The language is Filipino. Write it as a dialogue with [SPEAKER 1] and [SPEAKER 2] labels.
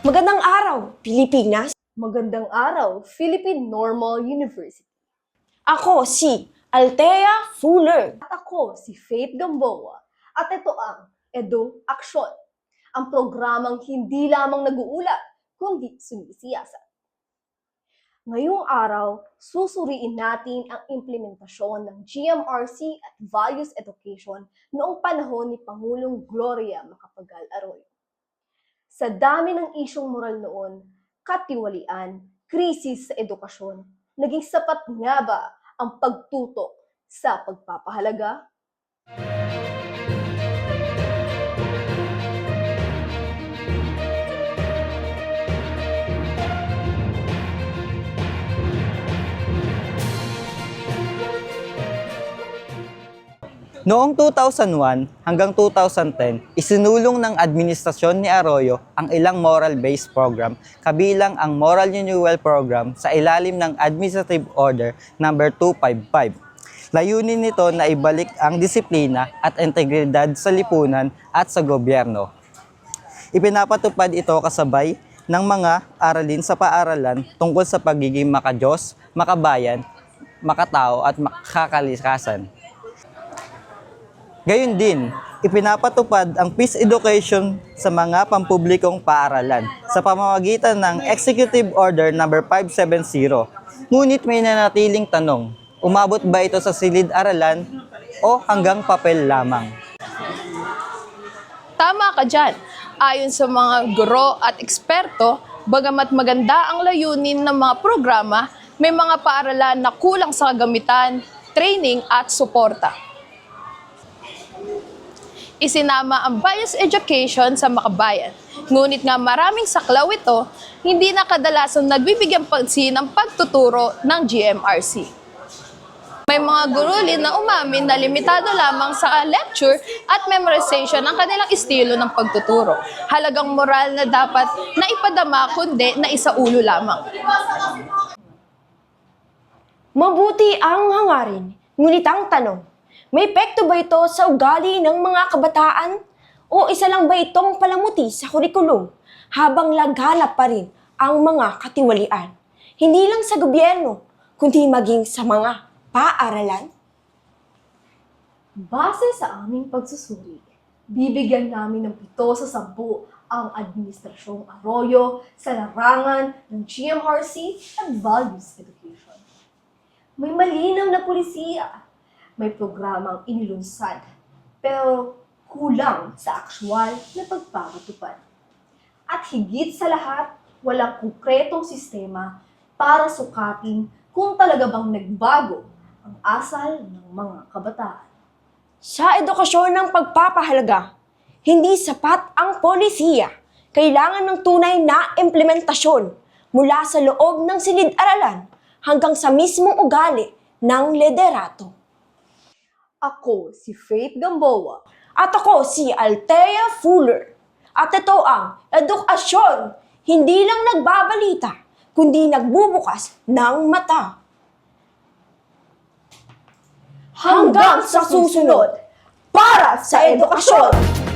[SPEAKER 1] Magandang araw, Pilipinas.
[SPEAKER 2] Magandang araw, Philippine Normal University.
[SPEAKER 1] Ako si Althea Fuller.
[SPEAKER 2] At ako si Faith Gamboa. At ito ang Edu Aksyon, ang programang hindi lamang nag-uulat, kundi sumisiyasat. Ngayong araw, susuriin natin ang implementasyon ng GMRC at Values Education noong panahon ni Pangulong Gloria Macapagal Arroyo. Sa dami ng isyong moral noon, katiwalian, krisis sa edukasyon, naging sapat nga ba ang pagtutok sa pagpapahalaga?
[SPEAKER 3] Noong 2001 hanggang 2010, isinulong ng administrasyon ni Arroyo ang ilang moral-based program kabilang ang Moral Renewal Program sa ilalim ng Administrative Order No. 255. Layunin nito na ibalik ang disiplina at integridad sa lipunan at sa gobyerno. Ipinapatupad ito kasabay ng mga aralin sa paaralan tungkol sa pagiging makadiyos, makabayan, makatao at makakalikasan. Gayun din, ipinapatupad ang peace education sa mga pampublikong paaralan sa pamamagitan ng Executive Order No. 570. Ngunit may nanatiling tanong, umabot ba ito sa silid-aralan o hanggang papel lamang?
[SPEAKER 4] Tama ka dyan. Ayon sa mga guro at eksperto, bagamat maganda ang layunin ng mga programa, may mga paaralan na kulang sa kagamitan, training at suporta. Isinama ang values education sa makabayan. Ngunit nga maraming saklaw ito, hindi na kadalasan nagbibigyan pansin ang pagtuturo ng GMRC. May mga guro rin na umamin na limitado lamang sa lecture at memorization ang kanilang estilo ng pagtuturo. Halagang moral na dapat na ipadama kundi na isaulo lamang.
[SPEAKER 1] Mabuti ang hangarin, ngunit ang tanong, may epekto ba ito sa ugali ng mga kabataan? O isa lang ba itong palamuti sa kurikulum habang laganap pa rin ang mga katiwalian? Hindi lang sa gobyerno, kundi maging sa mga paaralan?
[SPEAKER 2] Base sa aming pagsusuri, bibigyan namin ng 7 sa 10 ang Administrasyong Arroyo sa larangan ng GMRC at Values Education. May malinaw na pulisiya, may programang inilunsad, pero kulang sa aktwal na pagpapatupad. At higit sa lahat, walang konkretong sistema para sukatin kung talaga bang nagbago ang asal ng mga kabataan.
[SPEAKER 1] Sa edukasyon ng pagpapahalaga, hindi sapat ang polisiya. Kailangan ng tunay na implementasyon mula sa loob ng silid-aralan hanggang sa mismong ugali ng liderato.
[SPEAKER 2] Ako si Faith Gamboa.
[SPEAKER 1] At ako si Althea Fuller. At ito ang edukasyon, hindi lang nagbabalita, kundi nagbubukas ng mata. Hanggang sa susunod, para sa edukasyon!